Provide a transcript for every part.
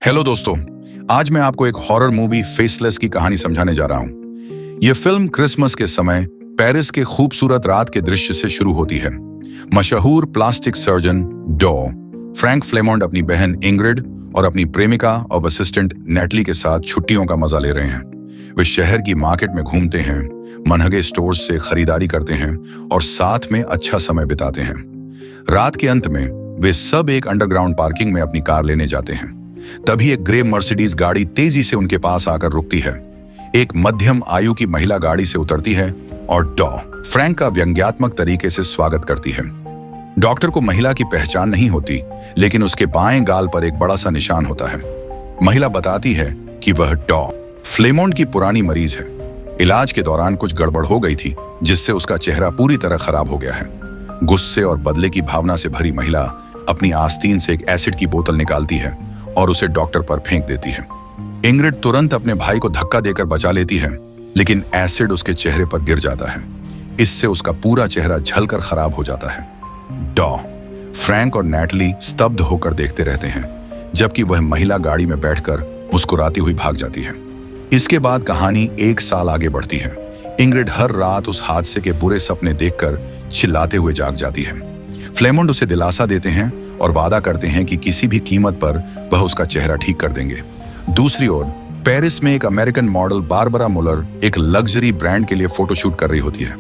Hello दोस्तों, आज मैं आपको एक हॉरर मूवी फेसलेस की कहानी समझाने जा रहा हूं। यह फिल्म क्रिसमस के समय पेरिस के खूबसूरत रात के दृश्य से शुरू होती है। मशहूर प्लास्टिक सर्जन डॉ फ्रैंक फ्लेमोंड अपनी बहन इंग्रिड और अपनी प्रेमिका और असिस्टेंट नेटली के साथ छुट्टियों का मजा ले रहे हैं। वे शहर की मार्केट में घूमते हैं, मनहगे स्टोर्स से खरीदारी करते हैं और साथ में अच्छा समय बिताते हैं। रात के अंत में वे सब एक अंडरग्राउंड पार्किंग में अपनी कार लेने जाते हैं। तभी एक ग्रे मर्सिडीज गाड़ी तेजी से उनके पास आकर रुकती है। एक मध्यम आयु की महिला गाड़ी से उतरती है और डॉ फ्रैंक का व्यंग्यात्मक तरीके से स्वागत करती है। डॉक्टर को महिला की पहचान नहीं होती, लेकिन उसके बाएं गाल पर एक बड़ा सा निशान होता है। महिला बताती है कि वह डॉ फ्लेमोंड की पुरानी मरीज है। इलाज के दौरान कुछ गड़बड़ हो गई थी, जिससे उसका चेहरा पूरी तरह खराब हो गया है। गुस्से और बदले की भावना से भरी महिला अपनी आस्तीन से एक एसिड की बोतल निकालती है और उसे डॉक्टर पर फेंक देती है। इंग्रिड तुरंत अपने भाई को धक्का देकर बचा लेती है, लेकिन एसिड उसके चेहरे पर गिर जाता है। इससे उसका पूरा चेहरा जलकर खराब हो जाता है। डॉ फ्रैंक और नेटली स्तब्ध होकर देखते रहते हैं, जबकि वह महिला गाड़ी में बैठकर मुस्कुराती हुई भाग जाती है। इसके बाद कहानी 1 साल आगे बढ़ती है। इंग्रिड हर रात उस हादसे के बुरे सपने देखकर चिल्लाते हुए जाग जाती है। फ्लेमोंड उसे दिलासा देते हैं और वादा करते हैं कि किसी भी कीमत पर वह उसका चेहरा ठीक कर देंगे। दूसरी ओर पेरिस में एक अमेरिकन मॉडल बारबरा मुलर एक लग्जरी ब्रांड के लिए फोटोशूट कर रही होती है।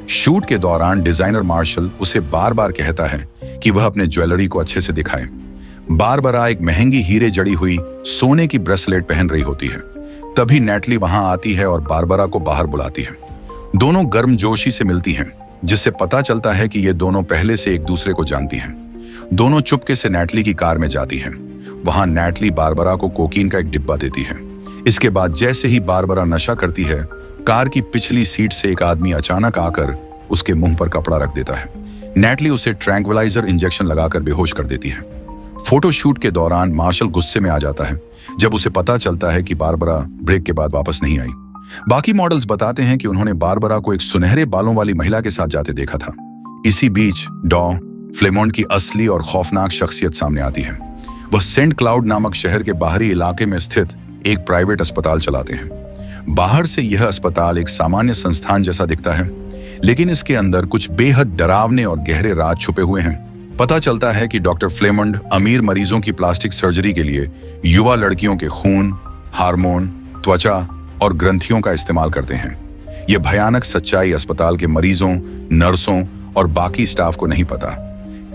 शूट के दौरान डिजाइनर मार्शल उसे बार बार कहता है कि वह अपने ज्वेलरी को अच्छे से दिखाए। बारबरा एक महंगी हीरे जड़ी हुई सोने की ब्रेसलेट पहन रही होती है। तभी नेटली वहां आती है और बारबरा को बाहर बुलाती है। दोनों गर्मजोशी से मिलती हैं, जिससे पता चलता है कि ये दोनों पहले से एक दूसरे को जानती हैं। दोनों चुपके से नेटली की कार में जाती हैं। वहां नेटली बारबरा को कोकीन का एक डिब्बा देती है। इसके बाद जैसे ही बारबरा नशा करती है, कार की पिछली सीट से एक आदमी अचानक आकर उसके मुंह पर कपड़ा रख देता है। नेटली उसे ट्रैंक्विलाइजर इंजेक्शन लगाकर बेहोश कर देती है। फोटोशूट के दौरान मार्शल गुस्से में आ जाता है जब उसे पता चलता है कि बारबरा ब्रेक के बाद वापस नहीं आई। बाकी मॉडल्स बताते हैं कि उन्होंने बारबरा को एक सुनहरे बालों वाली महिला के साथ जाते देखा था। इसी बीच डॉ फ्लेमोंड की असली और खौफनाक शख्सियत सामने आती है। वह सेंट क्लाउड नामक शहर के बाहरी इलाके में स्थित एक प्राइवेट अस्पताल चलाते हैं। बाहर से यह अस्पताल एक सामान्य संस्थान जैसा दिखता है, लेकिन इसके अंदर कुछ बेहद डरावने और गहरे राज छुपे हुए हैं। पता चलता है कि डॉक्टर फ्लेमोंड अमीर मरीजों की प्लास्टिक सर्जरी के लिए युवा लड़कियों के खून, हार्मोन, त्वचा और ग्रंथियों का इस्तेमाल करते हैं। यह भयानक सच्चाई अस्पताल के मरीजों, नर्सों और बाकी स्टाफ को नहीं पता।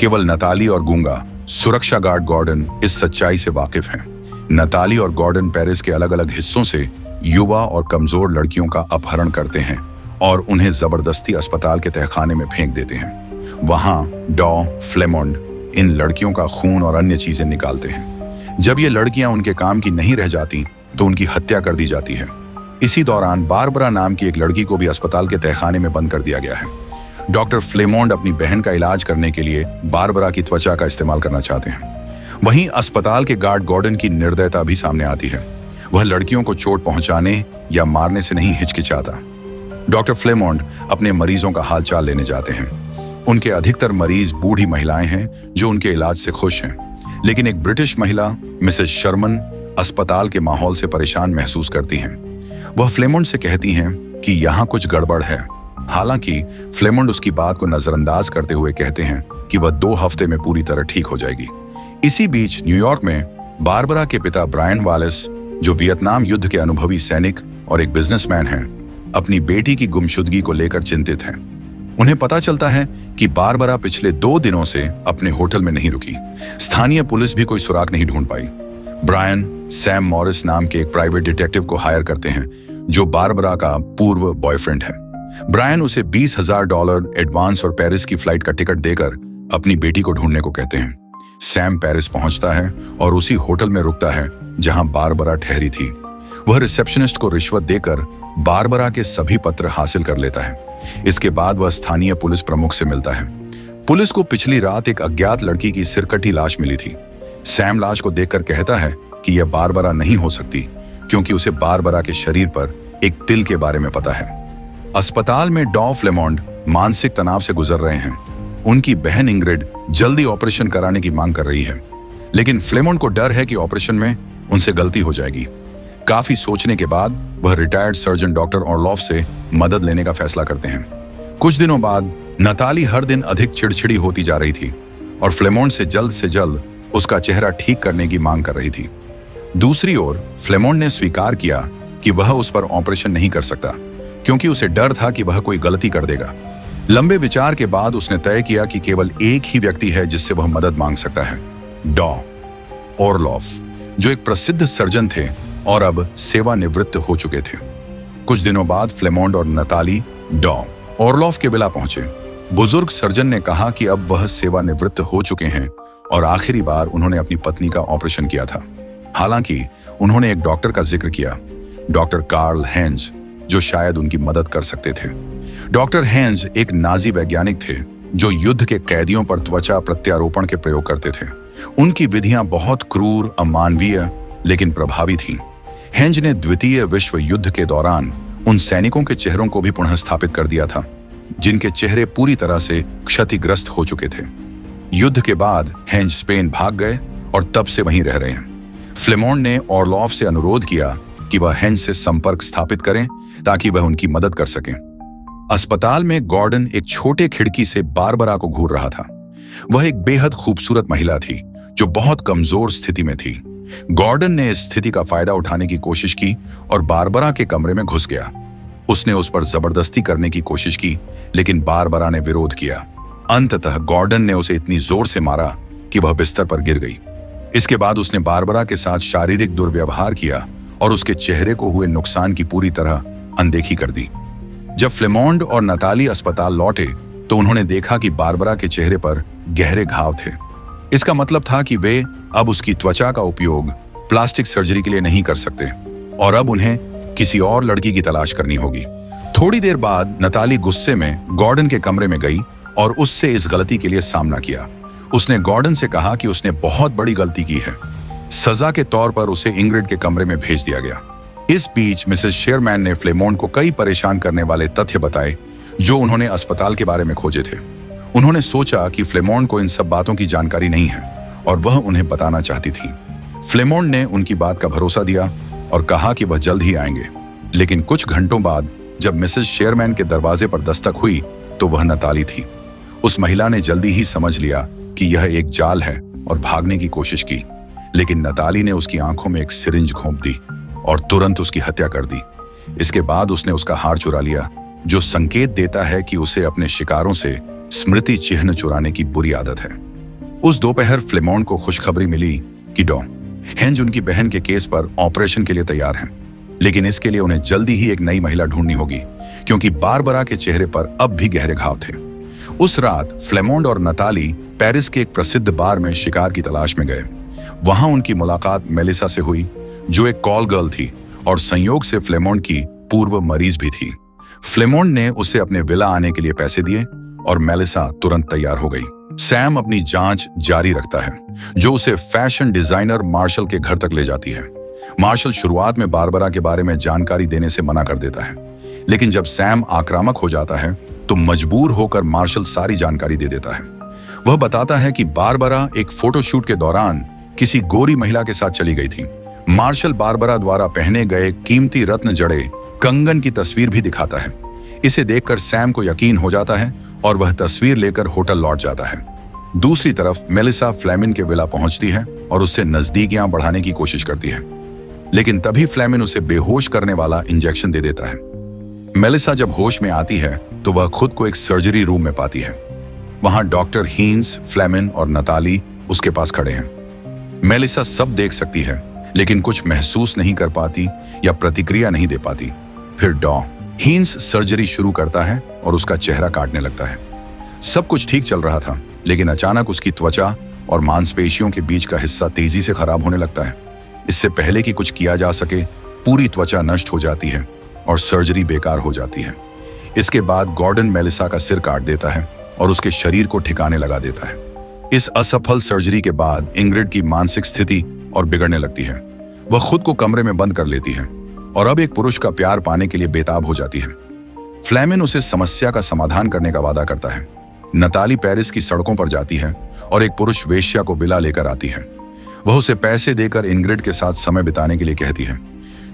केवल नताली और गूंगा सुरक्षा गार्ड गॉर्डन इस सच्चाई से वाकिफ हैं। नताली और गॉर्डन पेरिस के अलग अलग हिस्सों से युवा और कमजोर लड़कियों का अपहरण करते हैं और उन्हें जबरदस्ती अस्पताल के तहखाने में फेंक देते हैं। वहां डॉ फ्लेमोंड इन लड़कियों का खून और अन्य चीजें निकालते हैं। जब ये लड़कियां उनके काम की नहीं रह जाती तो उनकी हत्या कर दी जाती है। इसी दौरान बारबरा नाम की एक लड़की को भी अस्पताल के तहखाने में बंद कर दिया गया है। डॉक्टर फ्लेमोंड अपनी बहन का इलाज करने के लिए बारबरा की त्वचा का इस्तेमाल करना चाहते हैं। वहीं अस्पताल के गार्ड गॉर्डन की निर्दयता भी सामने आती है। वह लड़कियों को चोट पहुंचाने या मारने से नहीं हिचकिचाता। डॉक्टर फ्लेमोंड अपने मरीजों का हालचाल लेने जाते हैं। उनके अधिकतर मरीज बूढ़ी महिलाएं हैं जो उनके इलाज से खुश हैं, लेकिन एक ब्रिटिश महिला मिसेस शर्मन अस्पताल के माहौल से परेशान महसूस करती हैं। वह फ्लेमोंड से कहती हैं कि यहाँ कुछ गड़बड़ है। हालांकि फ्लेमोंड उसकी बात को नजरअंदाज करते हुए कहते हैं कि वह 2 हफ्ते में पूरी तरह ठीक हो जाएगी। इसी बीच न्यूयॉर्क में बारबरा के पिता ब्रायन वालेस, जो वियतनाम युद्ध के अनुभवी सैनिक और एक बिजनेसमैन हैं, अपनी बेटी की गुमशुदगी को लेकर चिंतित हैं। उन्हें पता चलता है कि बारबरा पिछले 2 दिनों से अपने होटल में नहीं रुकी। स्थानीय पुलिस भी कोई सुराग नहीं ढूंढ पाई। ब्रायन सैम मॉरिस नाम के एक प्राइवेट डिटेक्टिव को हायर करते हैं, जो बारबरा का पूर्व बॉयफ्रेंड है। ब्रायन उसे $20,000 एडवांस और पेरिस की फ्लाइट का टिकट देकर अपनी बेटी को ढूंढने को कहते हैं। सैम पेरिस पहुंचता है और उसी होटल में रुकता है जहां बारबरा ठहरी थी। वह रिसेप्शनिस्ट को रिश्वत देकर बारबरा के सभी पत्र हासिल कर लेता है। इसके बाद वह स्थानीय पुलिस प्रमुख से मिलता है। पुलिस को पिछली रात एक अज्ञात लड़की की सिरकटी लाश मिली थी। सैम लाश को देखकर कहता है कि यह बारबरा नहीं हो सकती, क्योंकि उसे बारबरा के शरीर पर एक तिल के बारे में पता है। अस्पताल में डॉ फ्लेमोंड मानसिक तनाव से गुजर रहे हैं। उनकी बहन इंग्रिड जल्दी ऑपरेशन कराने की मांग कर रही है, लेकिन फ्लेमोंड को डर है कि ऑपरेशन में उनसे गलती हो जाएगी। काफी सोचने के बाद वह रिटायर्ड सर्जन डॉक्टर ऑर्लॉफ से मदद लेने का फैसला करते हैं। कुछ दिनों बाद नताली हर दिन अधिक चिड़चिड़ी होती जा रही थी और फ्लेमोंड से जल्द उसका चेहरा ठीक करने की मांग कर रही थी। दूसरी ओर फ्लेमोंड ने स्वीकार किया कि वह उस पर ऑपरेशन नहीं कर सकता क्योंकि उसे डर था कि वह कोई गलती कर देगा। लंबे विचार के बाद उसने तय किया कि केवल एक ही व्यक्ति है जिससे वह मदद मांग सकता है, डॉ ऑर्लॉफ, जो एक प्रसिद्ध सर्जन थे और अब सेवानिवृत्त हो चुके थे। कुछ दिनों बाद फ्लेमोंड और नताली डॉ ऑर्लॉफ के विला पहुंचे। बुजुर्ग सर्जन ने कहा कि अब वह सेवानिवृत्त हो चुके हैं और आखिरी बार उन्होंने अपनी पत्नी का ऑपरेशन किया था। हालांकि उन्होंने एक डॉक्टर का जिक्र किया, डॉक्टर कार्ल हेंज, जो शायद उनकी मदद कर सकते थे। डॉक्टर हेंज एक नाजी वैज्ञानिक थे जो युद्ध के कैदियों पर त्वचा प्रत्यारोपण के प्रयोग करते थे। उनकी विधियां बहुत क्रूर, अमानवीय लेकिन प्रभावी थीं। हेंज ने द्वितीय विश्व युद्ध के दौरान उन सैनिकों के चेहरों को भी पुनः स्थापित कर दिया था जिनके चेहरे पूरी तरह से क्षतिग्रस्त हो चुके थे। युद्ध के बाद हेंज स्पेन भाग गए और तब से वहीं रह रहे हैं। फ्लेमोंड ने ऑर्लॉफ से अनुरोध किया कि वह हेंज से संपर्क स्थापित करें ताकि वह उनकी मदद कर सकें। अस्पताल में गॉर्डन एक छोटे खिड़की से बारबरा को घूर रहा था। वह एक बेहद खूबसूरत महिला थी जो बहुत कमजोर स्थिति में थी। गॉर्डन ने इस स्थिति का फायदा उठाने की कोशिश की और बारबरा के कमरे में घुस गया। उसने उस पर जबरदस्ती करने की कोशिश की लेकिन बारबरा ने विरोध किया। अंततः गॉर्डन ने उसे इतनी जोर से मारा कि वह बिस्तर पर गिर गई। इसके बाद उसने बारबरा के साथ शारीरिक दुर्व्यवहार किया और उसके चेहरे को हुए नुकसान की पूरी तरह अनदेखी कर दी। जब फ्लेमोंड और नताली अस्पताल लौटे तो उन्होंने देखा कि बारबरा के चेहरे पर गहरे घाव थे। इसका मतलब था कि वे अब उसकी त्वचा का उपयोग प्लास्टिक सर्जरी के लिए नहीं कर सकते और अब उन्हें किसी और लड़की की तलाश करनी होगी। थोड़ी देर बाद नताली गुस्से में गॉर्डन के कमरे में गई और उससे इस गलती के लिए सामना किया। उसने गॉर्डन से कहा कि उसने बहुत बड़ी गलती की है। सजा के तौर पर उसे इंग्रिड के कमरे में भेज दिया गया। इस बीच मिसेस शेरमैन ने फ्लेमोंड को कई परेशान करने वाले तथ्य बताए जो उन्होंने अस्पताल के बारे में खोजे थे। उन्होंने सोचा कि फ्लेमोंड को इन सब बातों की जानकारी नहीं है और वह उन्हें बताना चाहती थी। फ्लेमोंड ने उनकी बात का भरोसा दिया और कहा कि वह जल्द ही आएंगे। लेकिन कुछ घंटों बाद जब मिसेस शेरमैन के दरवाजे पर दस्तक हुई तो वह नताली थी। उस महिला ने जल्दी ही समझ लिया कि यह एक जाल है और भागने की कोशिश की, लेकिन नताली ने उसकी आंखों में एक सिरिंज घोंप दी और तुरंत उसकी हत्या कर दी। इसके बाद उसने उसका हार चुरा लिया, जो संकेत देता है कि उसे अपने शिकारों से स्मृति चिन्ह चुराने की बुरी आदत है। उस दोपहर फ्लेमोंड को खुशखबरी मिली कि डॉ हेंज उनकी बहन के केस पर ऑपरेशन के लिए तैयार हैं, लेकिन इसके लिए उन्हें जल्दी ही एक नई महिला ढूंढनी होगी क्योंकि बारबरा के चेहरे पर अब भी गहरे घाव थे। उस रात फ्लेमोंड और नताली पेरिस के एक प्रसिद्ध बार में शिकार की तलाश में गए। वहां उनकी मुलाकात मेलिसा से हुई, जो एक कॉल गर्ल थी और संयोग से फ्लेमोंड की पूर्व मरीज भी थी। फ्लेमोंड ने उसे अपने विला आने के लिए पैसे दिए और मेलिसा तुरंत तैयार हो गई। सैम अपनी जांच जारी रखता है, जो उसे फैशन डिजाइनर मार्शल के घर तक ले जाती है। मार्शल शुरुआत में बारबरा के बारे में जानकारी देने से मना कर देता है, लेकिन जब सैम आक्रामक हो जाता है तो मजबूर होकर मार्शल सारी जानकारी दे देता है। वह बताता है कि बारबरा एक फोटोशूट के दौरान किसी गोरी महिला के साथ चली गई थी। मार्शल बारबरा द्वारा पहने गए कीमती रत्न जड़े कंगन की तस्वीर भी दिखाता है। इसे देखकर सैम को यकीन हो जाता है और वह तस्वीर लेकर होटल लौट जाता है। दूसरी तरफ मेलिसा फ्लेमिन के विला पहुंचती है और उससे नजदीकियां बढ़ाने की कोशिश करती है, लेकिन तभी फ्लेमिन उसे बेहोश करने वाला इंजेक्शन दे देता है। मेलिसा जब होश में आती है तो वह खुद को एक सर्जरी रूम में पाती है। वहां डॉक्टर हीन्स, फ्लेमिन और नताली उसके पास खड़े हैं। मेलिसा सब देख सकती है लेकिन कुछ महसूस नहीं कर पाती या प्रतिक्रिया नहीं दे पाती। फिर डॉ हीन्स सर्जरी शुरू करता है और उसका चेहरा काटने लगता है। सब कुछ ठीक चल रहा था, लेकिन अचानक उसकी त्वचा और मांसपेशियों के बीच का हिस्सा तेजी से खराब होने लगता है। इससे पहले कि कुछ किया जा सके, पूरी त्वचा नष्ट हो जाती है और सर्जरी बेकार हो जाती है। इसके बाद गॉर्डन मेलिसा का सिर काट देता है और उसके शरीर को ठिकाने लगा देता है। इस असफल सर्जरी के बाद इंग्रिड की मानसिक स्थिति और बिगड़ने लगती है। वह खुद को कमरे में बंद कर लेती है और अब एक पुरुष का प्यार पाने के लिए बेताब हो जाती है। फ्लेमिन उसे समस्या का समाधान करने का वादा करता है। नताली पेरिस की सड़कों पर जाती है और एक पुरुष वेश्या को विला लेकर आती है। वह उसे पैसे देकर इंग्रिड के साथ समय बिताने के लिए कहती है।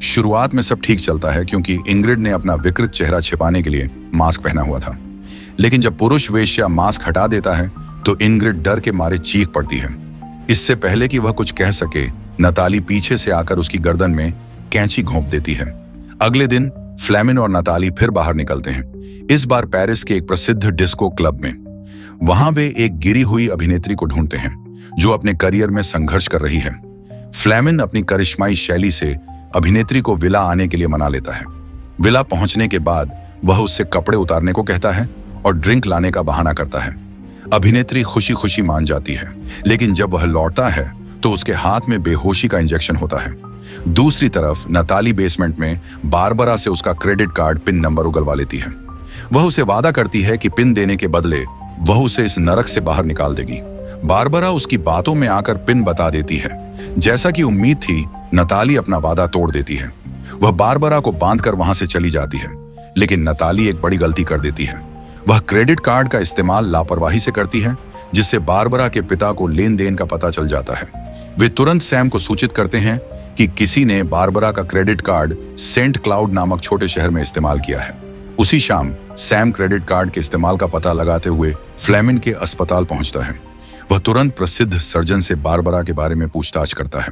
शुरुआत में सब ठीक चलता है क्योंकि इंग्रिड ने अपना विकृत चेहरा छिपाने के लिए मास्क पहना हुआ था। लेकिन जब पुरुष वेश्या मास्क हटा देता है तो इंग्रिड डर के मारे चीख पड़ती है। इससे पहले कि वह कुछ कह सके, नताली पीछे से आकर उसकी गर्दन में कैंची घोंप देती है। अगले दिन फ्लेमिन और नताली फिर बाहर निकलते हैं, इस बार पेरिस के एक प्रसिद्ध डिस्को क्लब में। वहां वे एक गिरी हुई अभिनेत्री को ढूंढते हैं जो अपने करियर में संघर्ष कर रही है। फ्लेमिन अपनी करिश्माई शैली से अभिनेत्री को विला आने के लिए मना लेता है। विला पहुंचने के बाद वह उससे कपड़े उतारने को कहता है और ड्रिंक लाने का बहाना करता है। अभिनेत्री खुशी खुशी मान जाती है, लेकिन जब वह लौटता है तो उसके हाथ में बेहोशी का इंजेक्शन होता है। दूसरी तरफ नताली बेसमेंट में बारबरा से उसका क्रेडिट कार्ड पिन नंबर उगलवा लेती है। वह उसे वादा करती है कि पिन देने के बदले वह उसे इस नरक से बाहर निकाल देगी। बारबरा उसकी बातों में आकर पिन बता देती है। जैसा कि उम्मीद थी, नताली अपना वादा तोड़ देती है। वह बारबरा को बांधकर वहां से चली जाती है, लेकिन नताली एक बड़ी गलती कर देती है। वह क्रेडिट कार्ड का इस्तेमाल लापरवाही से करती है, जिससे बारबरा के पिता को लेन देन का पता चल जाता है। वे तुरंत सैम को सूचित करते हैं कि किसी ने बारबरा का क्रेडिट कार्ड सेंट क्लाउड नामक छोटे शहर में इस्तेमाल किया है। उसी शाम सैम क्रेडिट कार्ड के इस्तेमाल का पता लगाते हुए फ्लेमिन के अस्पताल पहुंचता है। वह तुरंत प्रसिद्ध सर्जन से बारबरा के बारे में पूछताछ करता है।